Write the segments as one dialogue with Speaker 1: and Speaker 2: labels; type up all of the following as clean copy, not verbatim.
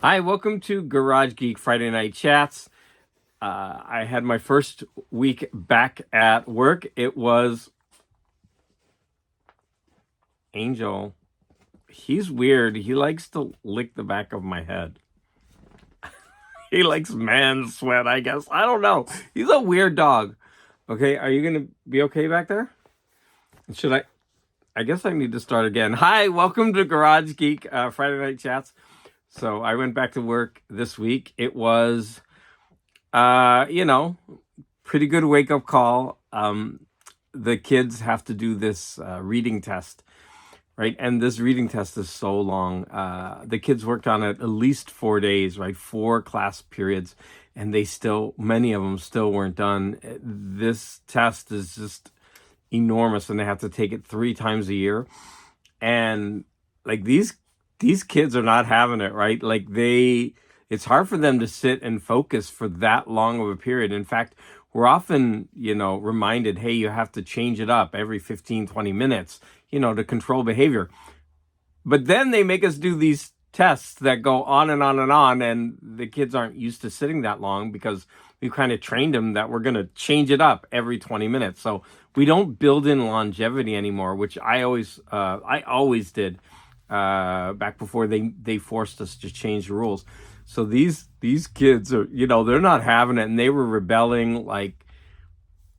Speaker 1: Hi, welcome to Garage Geek Friday Night Chats. I had my first week back at work. It was Angel. He's weird. He likes to lick the back of my head. He likes man sweat, I guess. I don't know. He's a weird dog. Okay, are you going to be okay back there? Should I? I guess I need to start again. Hi, welcome to Garage Geek Friday Night Chats. So I went back to work this week. It was, pretty good wake up call. The kids have to do this reading test, right? And this reading test is so long. The kids worked on it at least 4 days, right? 4 class periods, and many of them still weren't done. This test is just enormous, and they have to take it 3 times a year. And like these kids are not having it, right? It's hard for them to sit and focus for that long of a period. In fact, we're often, reminded, hey, you have to change it up every 15, 20 minutes, to control behavior. But then they make us do these tests that go on and on and on, and the kids aren't used to sitting that long because we've kind of trained them that we're going to change it up every 20 minutes. So we don't build in longevity anymore, which I always did back before they forced us to change the rules. So these kids are, they're not having it, and they were rebelling, like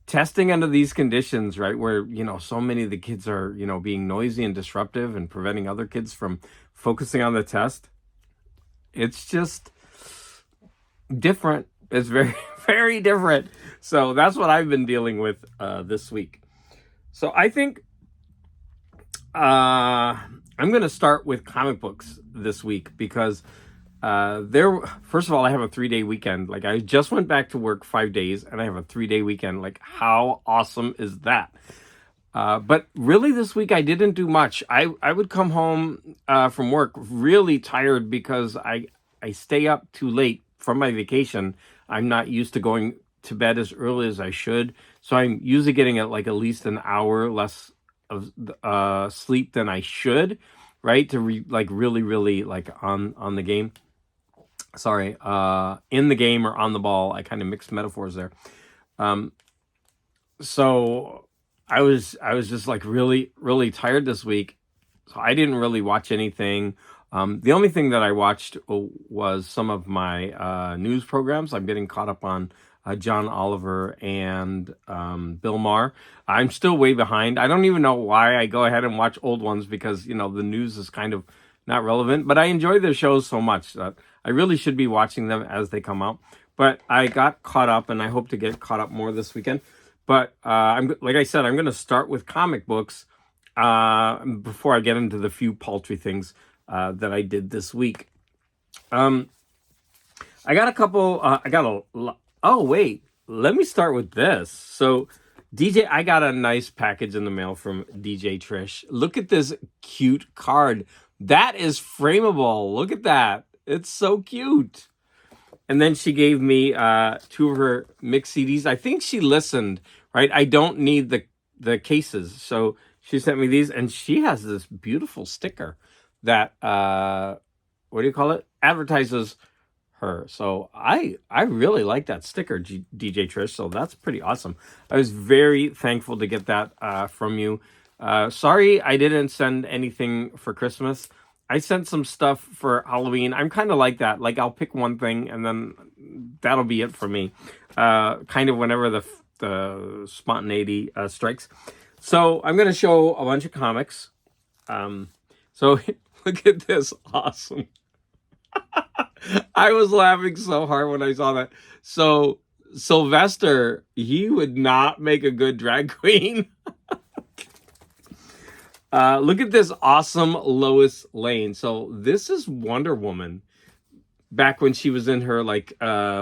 Speaker 1: testing under these conditions, right? Where, so many of the kids are, being noisy and disruptive and preventing other kids from focusing on the test. It's just different. It's very, very different. So that's what I've been dealing with this week. So I think I'm going to start with comic books this week because first of all, I have a 3-day weekend. Like, I just went back to work 5 days and I have a 3-day weekend. Like, how awesome is that? But really this week I didn't do much. I would come home from work really tired because I stay up too late from my vacation. I'm not used to going to bed as early as I should. So I'm usually getting at least an hour less of sleep than I should, right? To really, really on the game. Sorry, in the game or on the ball. I kind of mixed metaphors there. So I was just really, really tired this week. So I didn't really watch anything. The only thing that I watched was some of my news programs. I'm getting caught up on John Oliver and Bill Maher. I'm still way behind. I don't even know why I go ahead and watch old ones because, the news is kind of not relevant. But I enjoy their shows so much that I really should be watching them as they come out. But I got caught up, and I hope to get caught up more this weekend. But like I said, I'm going to start with comic books before I get into the few paltry things that I did this week. I got a couple. Oh wait, let me start with this. So I got a nice package in the mail from DJ Trish. Look at this cute card. That is frameable. Look at that. It's so cute. And then she gave me 2 of her mixed CDs. I think she listened, right? I don't need the cases. So she sent me these, and she has this beautiful sticker that, what do you call it? Advertises her. So I really like that sticker, DJ Trish. So that's pretty awesome. I was very thankful to get that from you. Sorry I didn't send anything for Christmas. I sent some stuff for Halloween. I'm kind of like that. Like, I'll pick one thing and then that'll be it for me. Kind of whenever the spontaneity strikes. So I'm going to show a bunch of comics. So look at this. Awesome. I was laughing so hard when I saw that. So Sylvester, he would not make a good drag queen. Look at this awesome Lois Lane. So this is Wonder Woman back when she was in her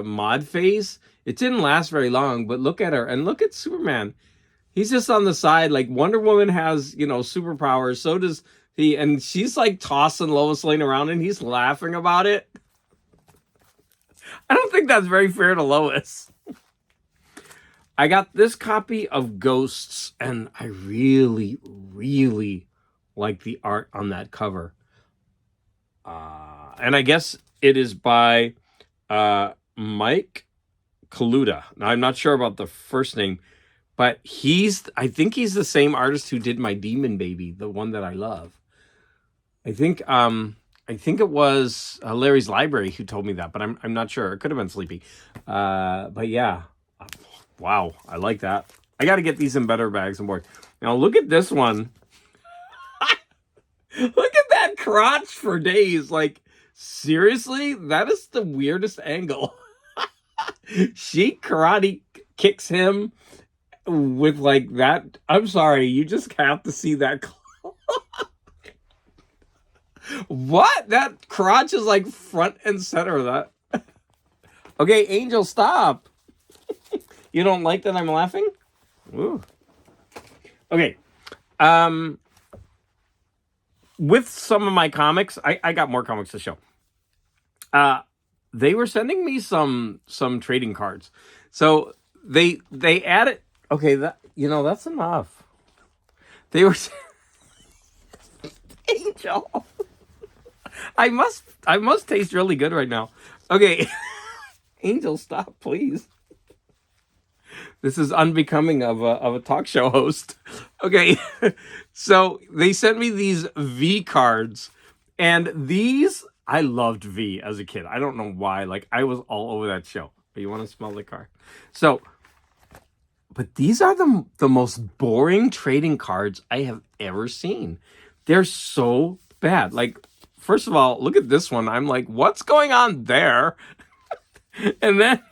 Speaker 1: mod phase. It didn't last very long, but look at her, and look at Superman. He's just on the side. Like, Wonder Woman has, superpowers. So does he, and she's like tossing Lois Lane around, and he's laughing about it. I don't think that's very fair to Lois. I got this copy of Ghosts, and I really, really like the art on that cover. And I guess It is by Mike Kaluta. Now, I'm not sure about the first name, but I think he's the same artist who did my Demon Baby, the one that I love. I think it was Larry's Library who told me that, but I'm not sure. It could have been Sleepy. But yeah, wow, I like that. I got to get these in better bags and boards. Now look at this one. Look at that crotch for days. Like seriously, that is the weirdest angle. She karate kicks him with like that. I'm sorry, you just have to see that. What? That crotch is like front and center of that. Okay, Angel, stop. You don't like that I'm laughing? Ooh. Okay. With some of my comics, I got more comics to show. They were sending me some trading cards. So they added, okay, that's enough. They were Angel. I must taste really good right now. Okay. Angel, stop, please. This is unbecoming of a talk show host. Okay. So they sent me these V cards, and these I loved V as a kid. I don't know why. Like I was all over that show. But you want to smell the card? So, but these are the most boring trading cards I have ever seen. They're so bad. Like, first of all, look at this one. I'm like, what's going on there? And then,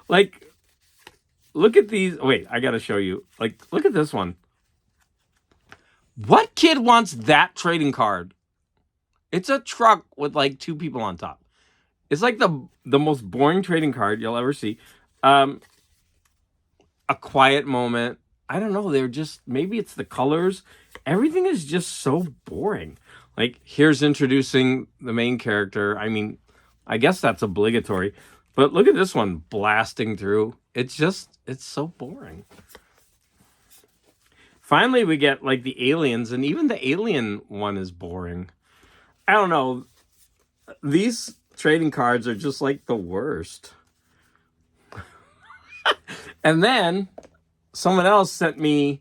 Speaker 1: like, look at these. Wait, I gotta show you. Like, look at this one. What kid wants that trading card? It's a truck with like two people on top. It's like the most boring trading card you'll ever see. A quiet moment. I don't know. They're just, maybe it's the colors. Everything is just so boring. Like, here's introducing the main character. I mean, I guess that's obligatory. But look at this one blasting through. It's so boring. Finally, we get like the aliens, and even the alien one is boring. I don't know. These trading cards are just like the worst. And then someone else sent me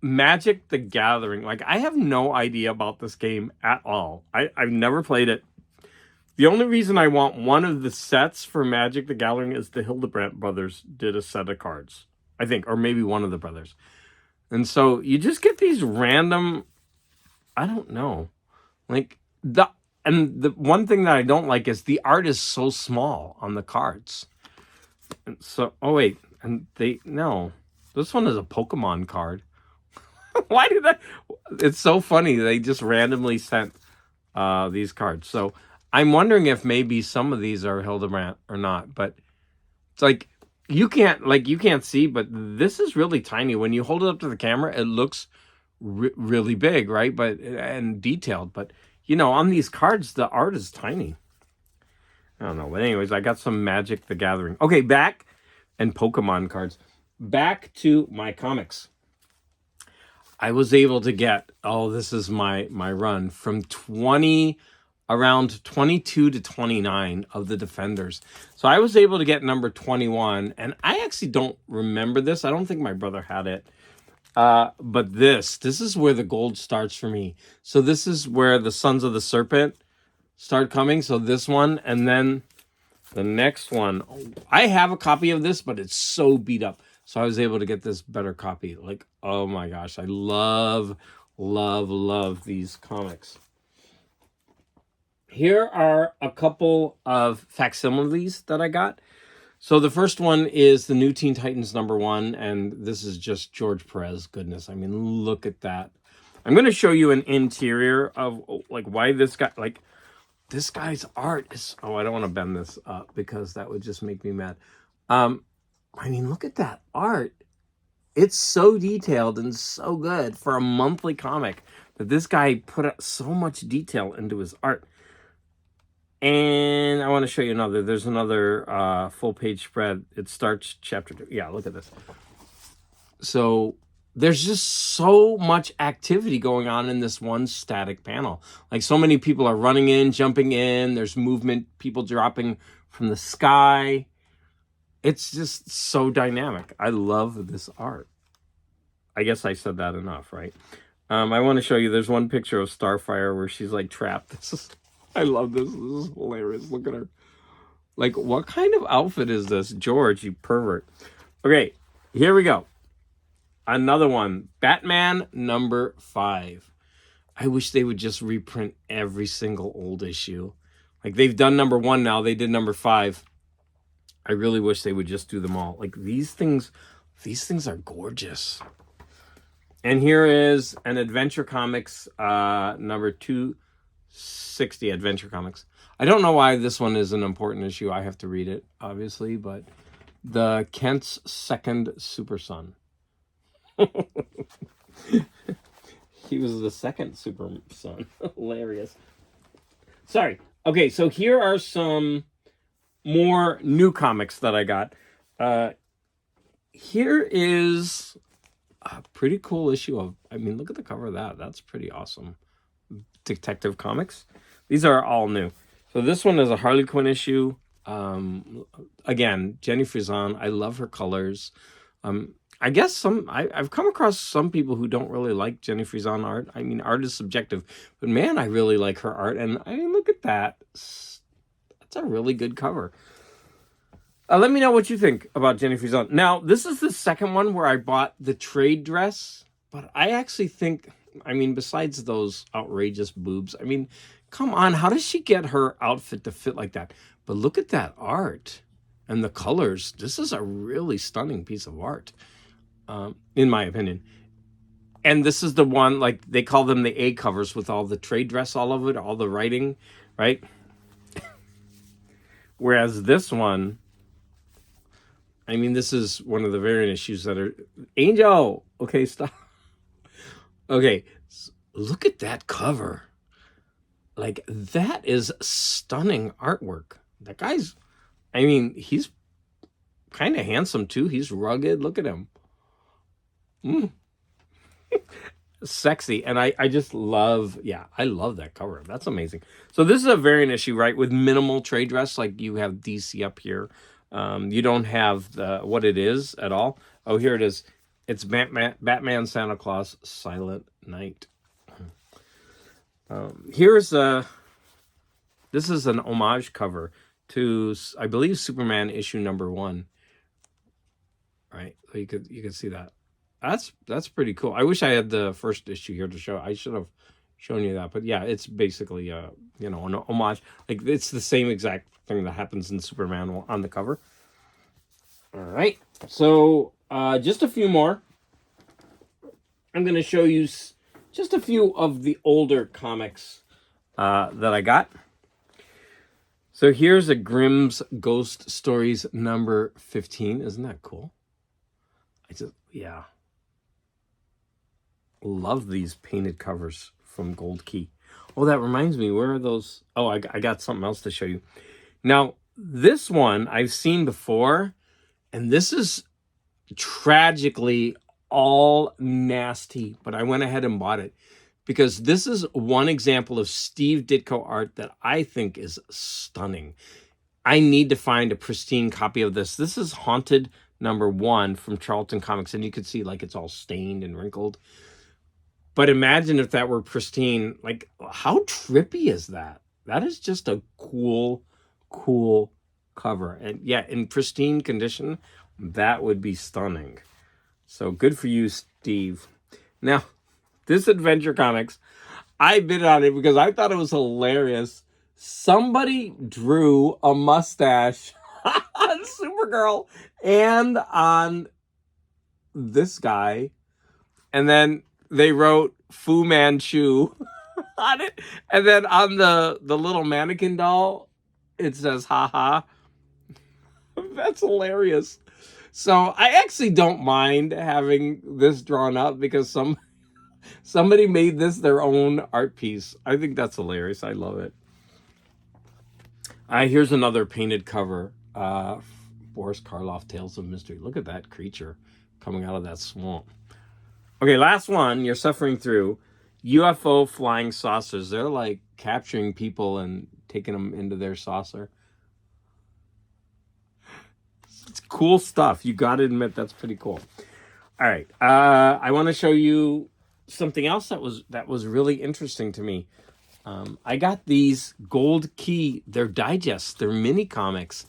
Speaker 1: Magic the Gathering. Like, I have no idea about this game at all. I've never played it. The only reason I want one of the sets for Magic the Gathering is the Hildebrandt brothers did a set of cards, I think, or maybe one of the brothers. And so you just get these random, I don't know. Like, the one thing that I don't like is the art is so small on the cards. And so, oh wait, and no, this one is a Pokemon card. Why did I? It's so funny. They just randomly sent these cards. So I'm wondering if maybe some of these are Hildebrandt or not. But it's like you can't see, but this is really tiny. When you hold it up to the camera, it looks really big, right? And detailed. But on these cards, the art is tiny. I don't know. But anyways, I got some Magic the Gathering. Okay, back and Pokemon cards. Back to my comics. I was able to get, this is my run from around 22 to 29 of the Defenders. So I was able to get number 21, and I actually don't remember this. I don't think my brother had it. But this is where the gold starts for me. So this is where the Sons of the Serpent start coming. So this one, and then the next one. I have a copy of this, but it's so beat up. So I was able to get this better copy. Like, oh my gosh, I love, love, love these comics. Here are a couple of facsimiles that I got. So the first one is the New Teen Titans #1, and this is just George Perez. Goodness, I mean, look at that. I'm going to show you an interior of like why this guy's art is. Oh, I don't want to bend this up because that would just make me mad. I mean, look at that art. It's so detailed and so good for a monthly comic that this guy put so much detail into his art. And I want to show you another. There's another full page spread. It starts chapter 2. Yeah, look at this. So there's just so much activity going on in this one static panel. Like so many people are running in, jumping in, there's movement, people dropping from the sky. It's just so dynamic. I love this art. I guess I said that enough, right? I want to show you, there's one picture of Starfire where she's like trapped. I love this. This is hilarious. Look at her. Like, what kind of outfit is this? George, you pervert. Okay, here we go. Another one. Batman #5. I wish they would just reprint every single old issue. Like, they've done #1 now. They did #5. I really wish they would just do them all. Like, these things are gorgeous. And here is an Adventure Comics number 260 Adventure Comics. I don't know why this one is an important issue. I have to read it, obviously, but the Kent's second super son. He was the second super son. Hilarious. Sorry. Okay, so here are some more new comics that I got. Here is a pretty cool issue of, I mean, look at the cover of that. That's pretty awesome. Detective Comics. These are all new. So this one is a Harley Quinn issue. Again, Jenny Frison. I love her colors. I guess I've come across some people who don't really like Jenny Frison art. I mean, art is subjective, but man, I really like her art. And I mean, look at that. That's a really good cover. Let me know what you think about Jenny Frison. Now, this is the second one where I bought the trade dress, but I actually think, I mean, besides those outrageous boobs, I mean, come on, how does she get her outfit to fit like that? But look at that art and the colors. This is a really stunning piece of art, in my opinion. And this is the one, like, they call them the A covers with all the trade dress all over it, all the writing, right? Whereas this one, I mean, this is one of the variant issues that are... Angel! Okay, stop. Okay, look at that cover. Like, that is stunning artwork. That guy's... I mean, he's kind of handsome, too. He's rugged. Look at him. Sexy. And I just love... Yeah, I love that cover. That's amazing. So this is a variant issue, right? With minimal trade dress. Like, you have DC up here. You don't have what it is at all. Oh, here it is. It's Batman Santa Claus Silent Night. This is an homage cover to, I believe, Superman issue #1. Right, so you could see that. That's pretty cool. I wish I had the first issue here to show. I should have shown you that, but yeah, it's basically an homage. Like, it's the same exact thing that happens in Superman on the cover. All right, so just a few more. I'm going to show you just a few of the older comics that I got. So here's a Grimm's Ghost Stories number 15. Isn't that cool? Yeah. Love these painted covers from Gold Key. Oh, that reminds me. Where are those? Oh, I got something else to show you. Now, this one I've seen before, and this is tragically all nasty, but I went ahead and bought it because this is one example of Steve Ditko art that I think is stunning. I need to find a pristine copy of this. This is Haunted #1 from Charlton Comics, and you can see, like, it's all stained and wrinkled. But imagine if that were pristine. Like, how trippy is that? That is just a cool cover. And yeah, in pristine condition, that would be stunning. So good for you, Steve. Now, this Adventure Comics, I bid on it because I thought it was hilarious. Somebody drew a mustache on Supergirl and on this guy. And then they wrote Fu Manchu on it. And then on the little mannequin doll, it says, haha. That's hilarious. So I actually don't mind having this drawn up because somebody made this their own art piece. I think that's hilarious. I love it. Here's another painted cover. Boris Karloff, Tales of Mystery. Look at that creature coming out of that swamp. Okay, last one. You're suffering through UFO flying saucers. They're like capturing people and taking them into their saucer. It's cool stuff. You got to admit that's pretty cool. All right, I want to show you something else that was really interesting to me. I got these Gold Key. They're digests. They're mini comics,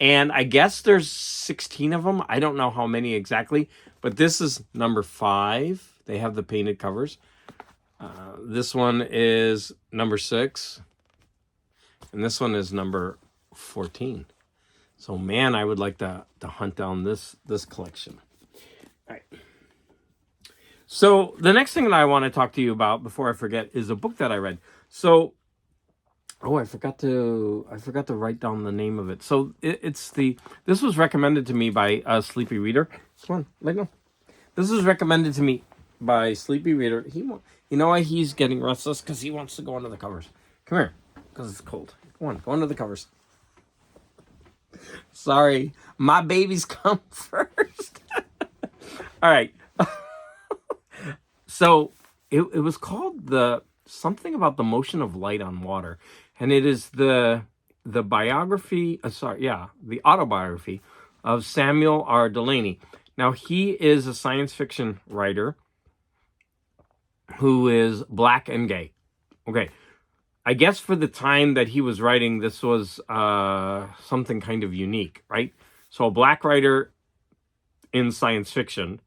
Speaker 1: and I guess there's 16 of them. I don't know how many exactly, but this is number 5. They have the painted covers. This one is number 6, and this one is number 14. So, man, I would like to hunt down this collection. All right. So the next thing that I want to talk to you about before I forget is a book that I read. So, I forgot to write down the name of it. So this was recommended to me by a Sleepy Reader. Come on, let go. This was recommended to me by Sleepy Reader. You know why he's getting restless? Because he wants to go under the covers. Come here, because it's cold. Come on, go under the covers. Sorry, my babies come first. All right. So it was called something about the motion of light on water, and it is the biography. The autobiography of Samuel R. Delany. Now he is a science fiction writer who is black and gay. Okay, I guess for the time that he was writing, this was something kind of unique, right? So a black writer in science fiction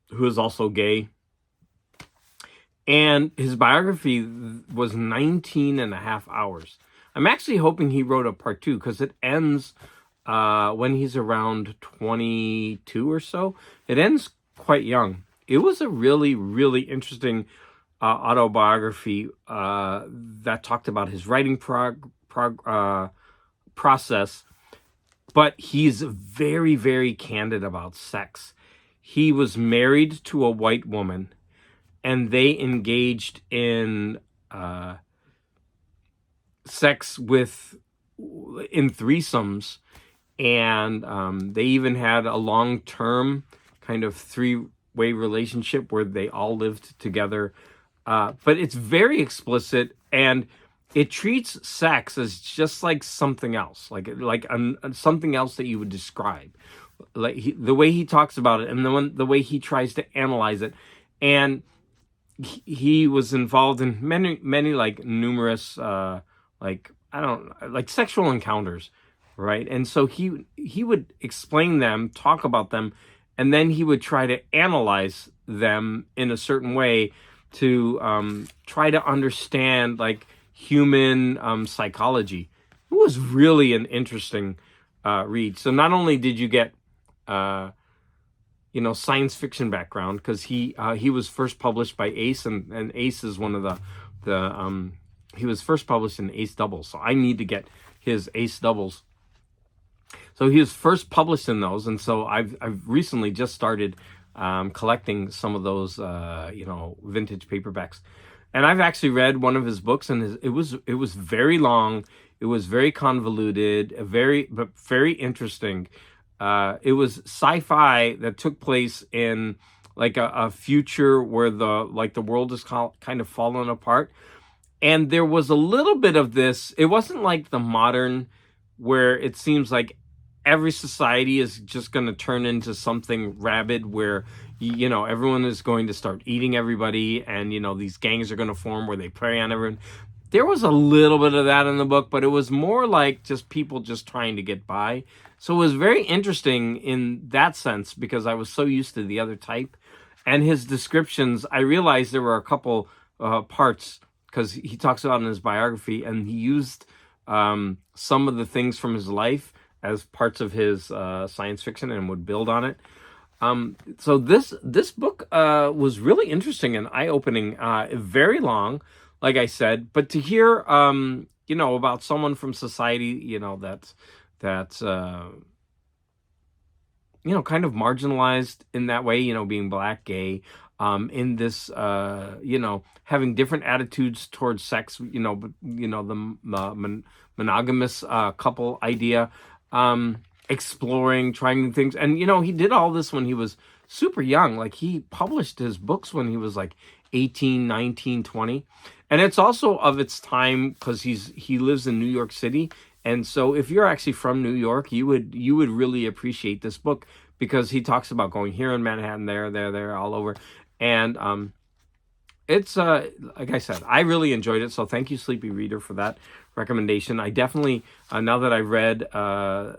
Speaker 1: who is also gay. And his biography was 19 and a half hours. I'm actually hoping he wrote a part 2 because it ends when he's around 22 or so. It ends quite young. It was a really, really interesting autobiography that talked about his writing process. But he's very, very candid about sex. He was married to a white woman, and they engaged in sex in threesomes, and they even had a long-term kind of 3-way relationship where they all lived together. But it's very explicit, and it treats sex as just like something else, like something else that you would describe, like the way he talks about it, and the way he tries to analyze it. And he was involved in many like numerous like sexual encounters, right? And so he would explain them, talk about them, and then he would try to analyze them in a certain way to try to understand like human psychology. It was really an interesting read. So not only did you get science fiction background, because he was first published by Ace, and Ace is one of the he was first published in Ace Doubles, so I need to get his Ace Doubles. So he was first published in those, and so I've recently just started collecting some of those vintage paperbacks, and I've actually read one of his books, and it was very long, it was very convoluted, but very interesting. It was sci-fi that took place in like a future where the world is kind of falling apart. And there was a little bit of this. It wasn't like the modern where it seems like every society is just going to turn into something rabid where, everyone is going to start eating everybody, and, these gangs are going to form where they prey on everyone. There was a little bit of that in the book, but it was more like just people just trying to get by. So it was very interesting in that sense because I was so used to the other type. And his descriptions, I realized there were a couple parts, because he talks about in his biography, and he used some of the things from his life as parts of his science fiction and would build on it. So this book was really interesting and eye-opening, very long, like I said, but to hear, about someone from society, that's kind of marginalized in that way, being black, gay, in this, having different attitudes towards sex, the monogamous couple idea, exploring, trying new things. And, he did all this when he was super young. Like he published his books when he was like 18, 19, 20. And it's also of its time because he lives in New York City. And so if you're actually from New York, you would really appreciate this book because he talks about going here in Manhattan, there, all over. And it's like I said, I really enjoyed it. So thank you, Sleepy Reader, for that recommendation. I definitely, now that I've read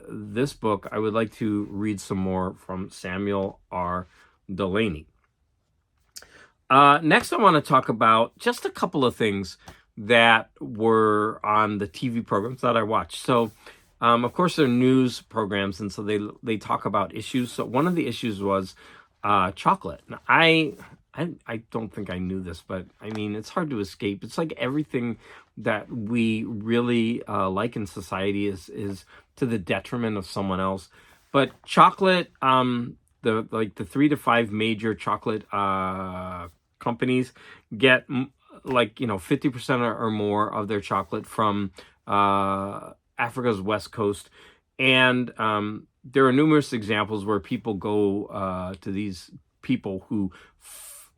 Speaker 1: this book, I would like to read some more from Samuel R. Delaney. Next, I want to talk about just a couple of things that were on the TV programs that I watched. So, of course, they're news programs, and so they talk about issues. So one of the issues was chocolate. Now, I don't think I knew this, but I mean, it's hard to escape. It's like everything that we really like in society is to the detriment of someone else. But chocolate, the 3 to 5 major chocolate companies get 50% or more of their chocolate from Africa's west coast, and there are numerous examples where people go to these people who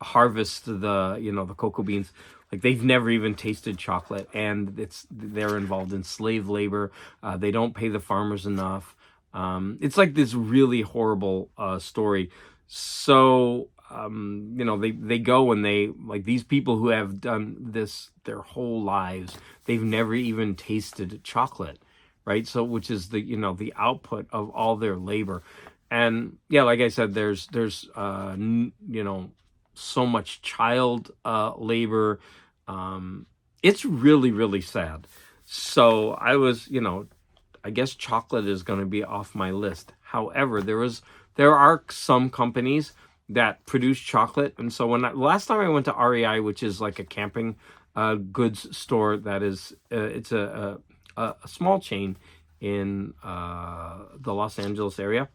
Speaker 1: harvest the cocoa beans. Like they've never even tasted chocolate, and they're involved in slave labor. They don't pay the farmers enough. It's like this really horrible story. So they go and they, like, these people who have done this their whole lives, they've never even tasted chocolate, right? So which is the output of all their labor. And yeah, like I said, there's so much child labor. It's really, really sad. So I guess chocolate is going to be off my list. However, there are some companies that produce chocolate, and so last time I went to REI, which is like a camping goods store, that is it's a small chain in the Los Angeles area.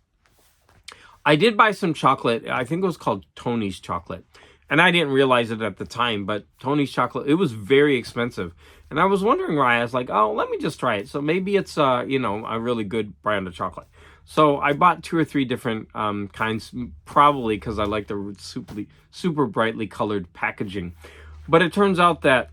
Speaker 1: I did buy some chocolate. I think it was called Tony's chocolate. And I didn't realize it at the time, but Tony's chocolate, it was very expensive. And I was wondering why. I was like, oh, let me just try it. So maybe it's, a really good brand of chocolate. So I bought 2 or 3 different kinds, probably because I like the super brightly colored packaging. But it turns out that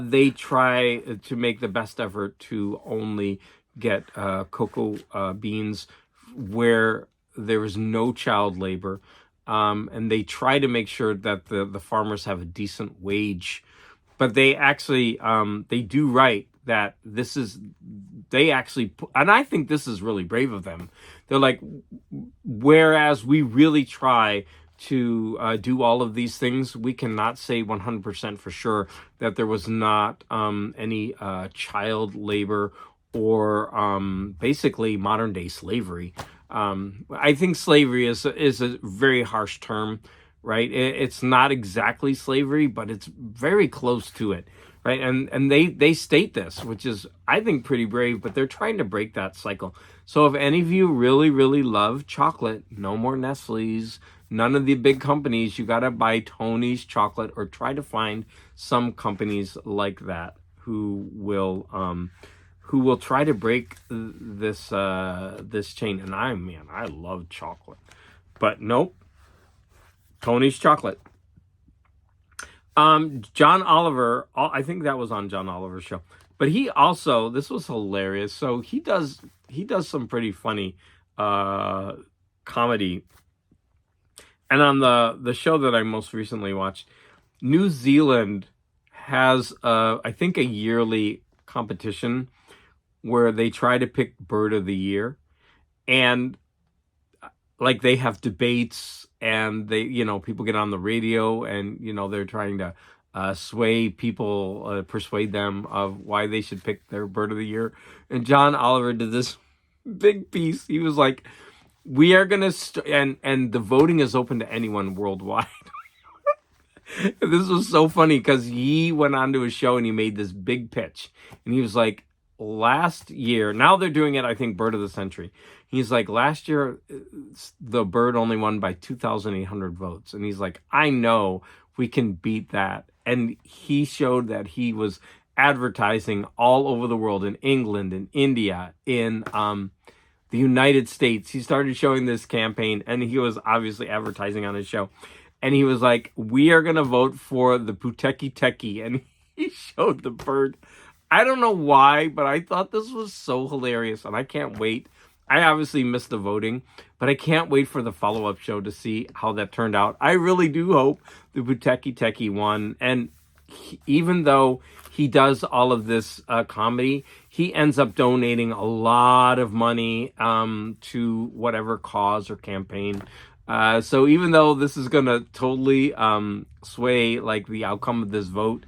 Speaker 1: they try to make the best effort to only get cocoa beans where there is no child labor, and they try to make sure that the farmers have a decent wage. But they actually they do write that they actually, and I think this is really brave of them. They're like, whereas we really try to do all of these things, we cannot say 100% for sure that there was not any child labor or basically modern day slavery. I think slavery is a very harsh term, right? It's not exactly slavery, but it's very close to it, right? And they state this, which is, I think, pretty brave, but they're trying to break that cycle. So if any of you really, really love chocolate, no more Nestle's, none of the big companies, you got to buy Tony's chocolate, or try to find some companies like that who will try to break this chain. And I love chocolate, but nope, Tony's chocolate. John Oliver, I think that was on John Oliver's show, but he also, this was hilarious. So he does some pretty funny comedy. And on the show that I most recently watched, New Zealand has I think a yearly competition where they try to pick bird of the year, and like they have debates, and they, people get on the radio, and they're trying to sway people, persuade them of why they should pick their bird of the year. And John Oliver did this big piece. He was like, we are gonna and the voting is open to anyone worldwide. This was so funny because he went on to his show and he made this big pitch, and he was like, last year, now they're doing it, I think, bird of the century. He's like, last year the bird only won by 2,800 votes, and he's like, I know we can beat that. And he showed that he was advertising all over the world, in England, in India, in the United States. He started showing this campaign, and he was obviously advertising on his show. And he was like, "We are going to vote for the Puteketeke." And he showed the bird. I don't know why, but I thought this was so hilarious, and I can't wait. I obviously missed the voting, but I can't wait for the follow-up show to see how that turned out. I really do hope the Puteketeke won, and even though he does all of this comedy, he ends up donating a lot of money to whatever cause or campaign. So even though this is going to totally sway like the outcome of this vote,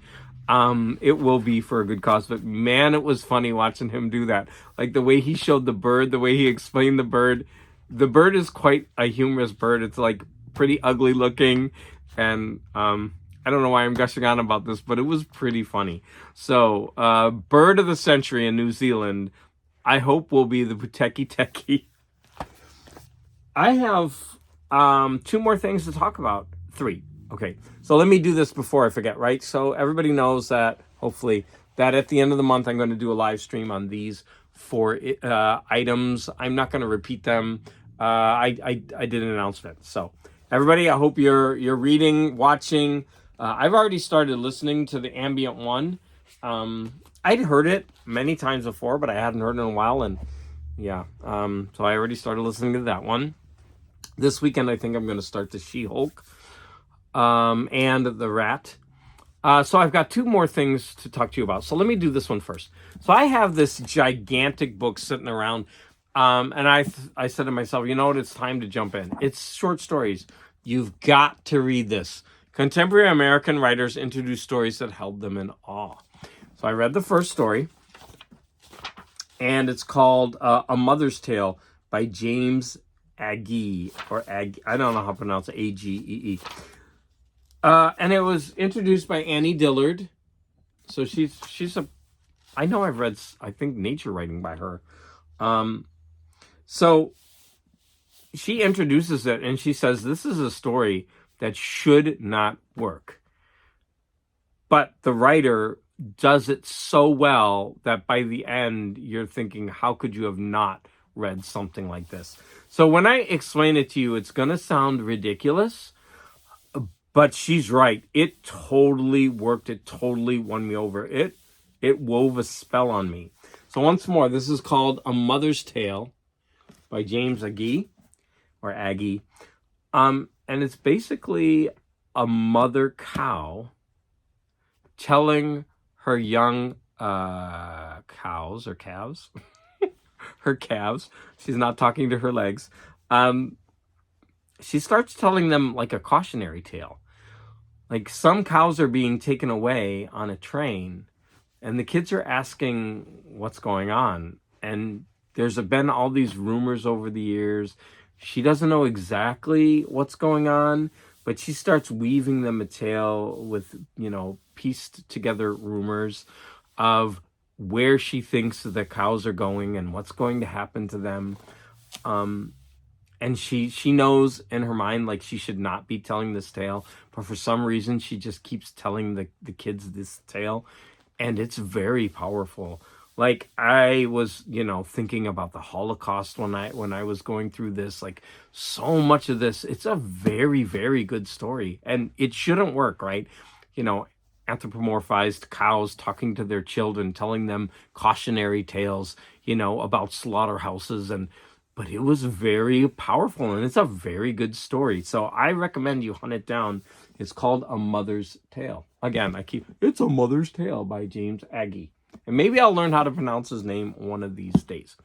Speaker 1: it will be for a good cause. But man, it was funny watching him do that. Like the way he showed the bird, the way he explained the bird. The bird is quite a humorous bird. It's like pretty ugly looking, and I don't know why I'm gushing on about this, but it was pretty funny. So, bird of the century in New Zealand, I hope will be the Puteketeke. I have 2 more things to talk about. 3. Okay, so let me do this before I forget, right? So everybody knows that, hopefully, that at the end of the month, I'm going to do a live stream on these 4 items. I'm not going to repeat them. I did an announcement. So everybody, I hope you're reading, watching. I've already started listening to the ambient one. I'd heard it many times before, but I hadn't heard it in a while. And yeah, so I already started listening to that one. This weekend, I think I'm going to start the She-Hulk and the Rat. So I've got 2 more things to talk to you about. So let me do this one first. So I have this gigantic book sitting around, and I said to myself, you know what? It's time to jump in. It's short stories. You've got to read this. Contemporary American writers introduced stories that held them in awe. So I read the first story, and it's called A Mother's Tale by James Agee, or Ag. I don't know how to pronounce it, Agee. And it was introduced by Annie Dillard. So she's a, I know I've read, I think, nature writing by her. So she introduces it, and she says, this is a story that should not work. But the writer does it so well that by the end, you're thinking, how could you have not read something like this? So when I explain it to you, it's going to sound ridiculous, but she's right. It totally worked. It totally won me over. It wove a spell on me. So once more, this is called A Mother's Tale by James Agee, or Agee. And it's basically a mother cow telling her young cows or calves, her calves, she's not talking to her legs, she starts telling them like a cautionary tale. Like some cows are being taken away on a train, and the kids are asking what's going on. And there's been all these rumors over the years. She doesn't know exactly what's going on, but she starts weaving them a tale with, pieced together rumors of where she thinks the cows are going and what's going to happen to them. And she knows in her mind, like, she should not be telling this tale, but for some reason she just keeps telling the kids this tale, and it's very powerful. Like, I was, thinking about the Holocaust when I was going through this. Like, so much of this, it's a very, very good story, and it shouldn't work, right? Anthropomorphized cows talking to their children, telling them cautionary tales, about slaughterhouses, but it was very powerful, and it's a very good story. So I recommend you hunt it down. It's called A Mother's Tale. Again, it's A Mother's Tale by James Agee. And maybe I'll learn how to pronounce his name one of these days.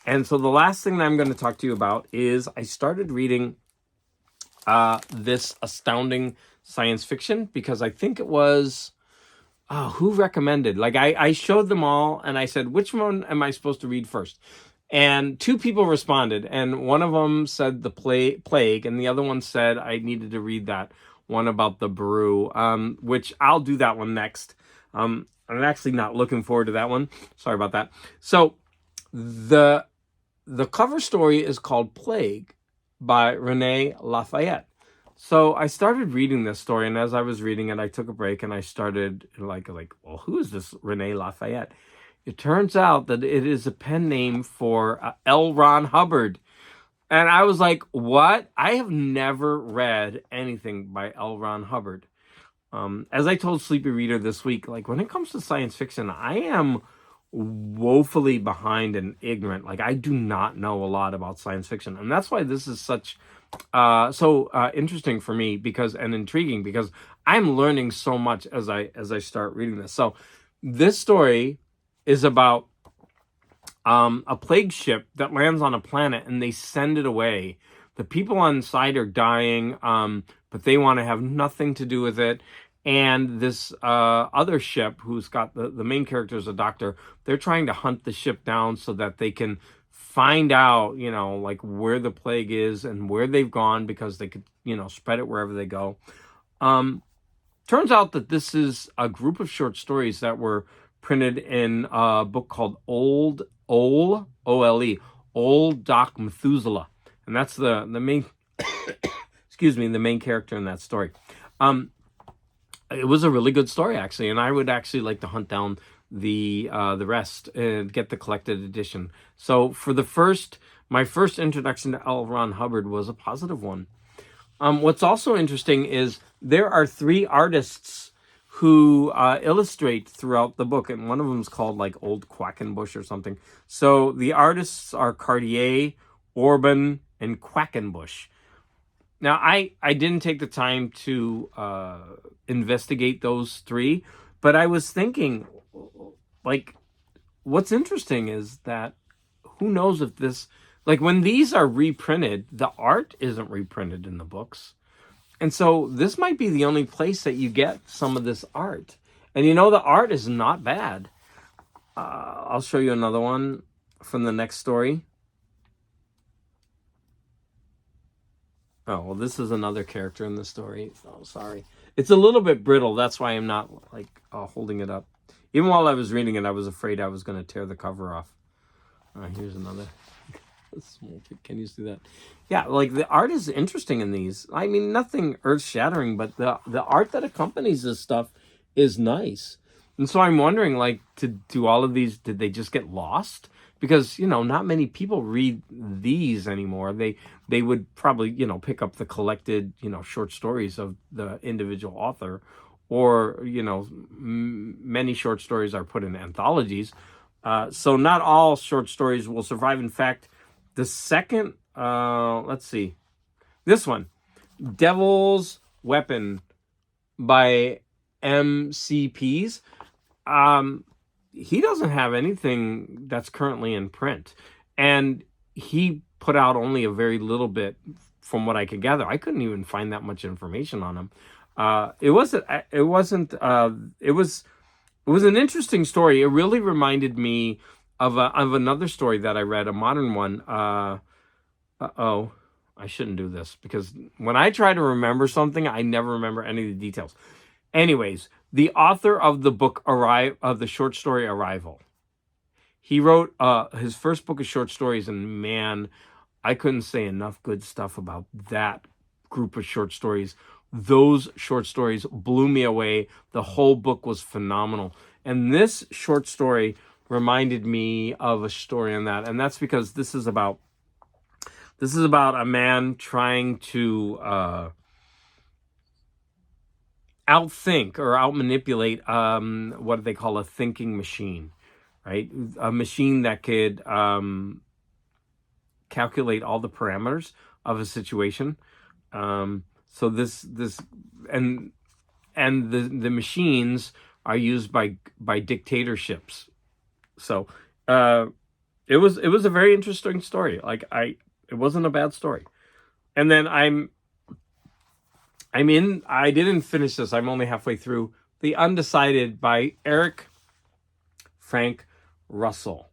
Speaker 1: And so the last thing that I'm going to talk to you about is I started reading this astounding science fiction, because I think it was, who recommended? Like, I showed them all, and I said, which one am I supposed to read first? And 2 people responded, and one of them said the plague, and the other one said I needed to read that one about the brew, which I'll do that one next. I'm actually not looking forward to that one. Sorry about that. So the cover story is called Plague by Renee Lafayette. So I started reading this story, and as I was reading it, I took a break, and I started like, well, who is this Renee Lafayette? It turns out that it is a pen name for L. Ron Hubbard. And I was like, what? I have never read anything by L. Ron Hubbard. As I told Sleepy Reader this week, like when it comes to science fiction, I am woefully behind and ignorant. Like I do not know a lot about science fiction. And that's why this is such so interesting for me and intriguing because I'm learning so much as I start reading this. So this story is about a plague ship that lands on a planet and they send it away. The people on site are dying, but they want to have nothing to do with it. And this other ship, who's got the main character is a doctor, they're trying to hunt the ship down so that they can find out, like where the plague is and where they've gone because they could, spread it wherever they go. Turns out that this is a group of short stories that were printed in a book called Old O-L-E, Old Doc Methuselah. And that's the main, excuse me, the main character in that story. It was a really good story, actually, and I would actually like to hunt down the rest and get the collected edition. So for my first introduction to L. Ron Hubbard was a positive one. What's also interesting is there are 3 artists who illustrate throughout the book, and one of them is called like Old Quackenbush or something. So the artists are Cartier, Orban, and Quackenbush. Now, I didn't take the time to investigate those 3, but I was thinking, like, what's interesting is that who knows if this, like when these are reprinted, the art isn't reprinted in the books. And so this might be the only place that you get some of this art. And the art is not bad. I'll show you another one from the next story. Oh, well, this is another character in the story. Oh, sorry. It's a little bit brittle. That's why I'm not holding it up. Even while I was reading it, I was afraid I was going to tear the cover off. Here's another. Can you see that? Yeah, like the art is interesting in these. I mean, nothing earth-shattering, but the art that accompanies this stuff is nice. And so I'm wondering, like, do all of these, did they just get lost? Because, not many people read these anymore. They would probably, pick up the collected, short stories of the individual author. Or, many short stories are put in anthologies. So not all short stories will survive. In fact, the second, let's see, this one, Devil's Weapon by MCPs. He doesn't have anything that's currently in print. And he put out only a very little bit from what I could gather. I couldn't even find that much information on him. It was an interesting story. It really reminded me of another story that I read, a modern one. I shouldn't do this because when I try to remember something, I never remember any of the details. Anyways, the author of the book of the short story Arrival, he wrote his first book of short stories, and man, I couldn't say enough good stuff about that group of short stories. Those short stories blew me away. The whole book was phenomenal. And this short story reminded me of a story on that. And that's because this is about a man trying to outthink or outmanipulate what do they call a thinking machine, right? A machine that could calculate all the parameters of a situation. So this and the machines are used by dictatorships. So it was a very interesting story. It wasn't a bad story. And then I didn't finish this. I'm only halfway through The Undecided by Eric Frank Russell.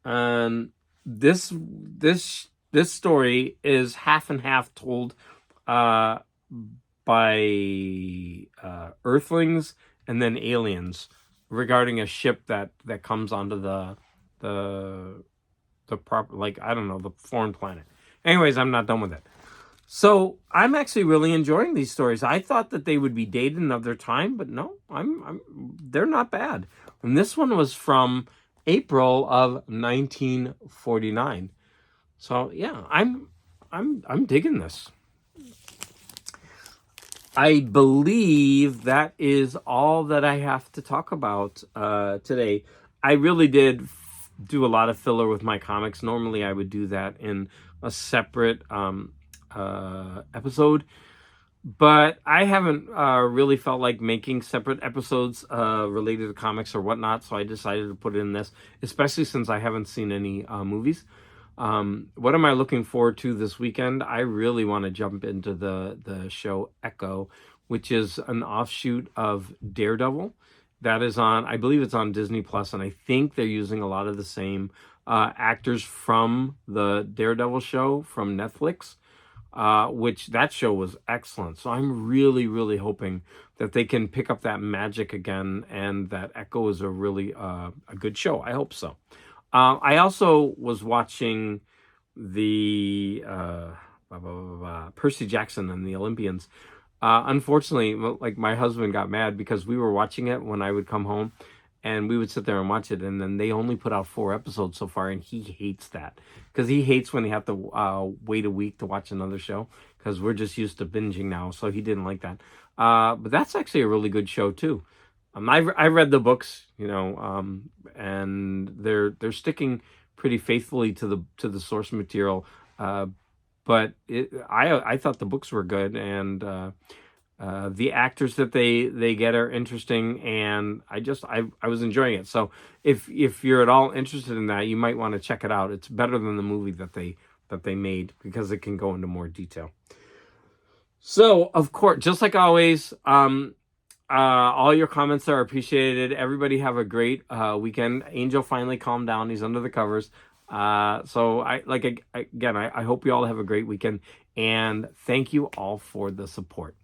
Speaker 1: And this story is half and half told by Earthlings and then aliens regarding a ship that comes onto the proper, like, I don't know, the foreign planet. Anyways, I'm not done with it. So I'm actually really enjoying these stories. I thought that they would be dated another time, but no, they're not bad. And this one was from April of 1949. So yeah, I'm digging this. I believe that is all that I have to talk about today. I really did do a lot of filler with my comics. Normally, I would do that in a separate episode, but I haven't really felt like making separate episodes related to comics or whatnot, so I decided to put it in this, especially since I haven't seen any movies. What am I looking forward to this weekend? I really want to jump into the show Echo, which is an offshoot of Daredevil. That is on, I believe it's on Disney Plus, and I think they're using a lot of the same actors from the Daredevil show from Netflix, which that show was excellent. So I'm really, really hoping that they can pick up that magic again, and that Echo is a really a good show. I hope so. I also was watching the Percy Jackson and the Olympians. Unfortunately, like my husband got mad because we were watching it when I would come home, and we would sit there and watch it, and then they only put out 4 episodes so far, and he hates that because he hates when they have to wait a week to watch another show because we're just used to binging now, so he didn't like that. But that's actually a really good show too. I read the books, and they're sticking pretty faithfully to the source material. But I thought the books were good, and the actors that they get are interesting, and I was enjoying it. So if you're at all interested in that, you might want to check it out. It's better than the movie that they made because it can go into more detail. So of course, just like always, all your comments are appreciated. Everybody have a great weekend. Angel finally calmed down. He's under the covers. So again, I hope you all have a great weekend, and thank you all for the support.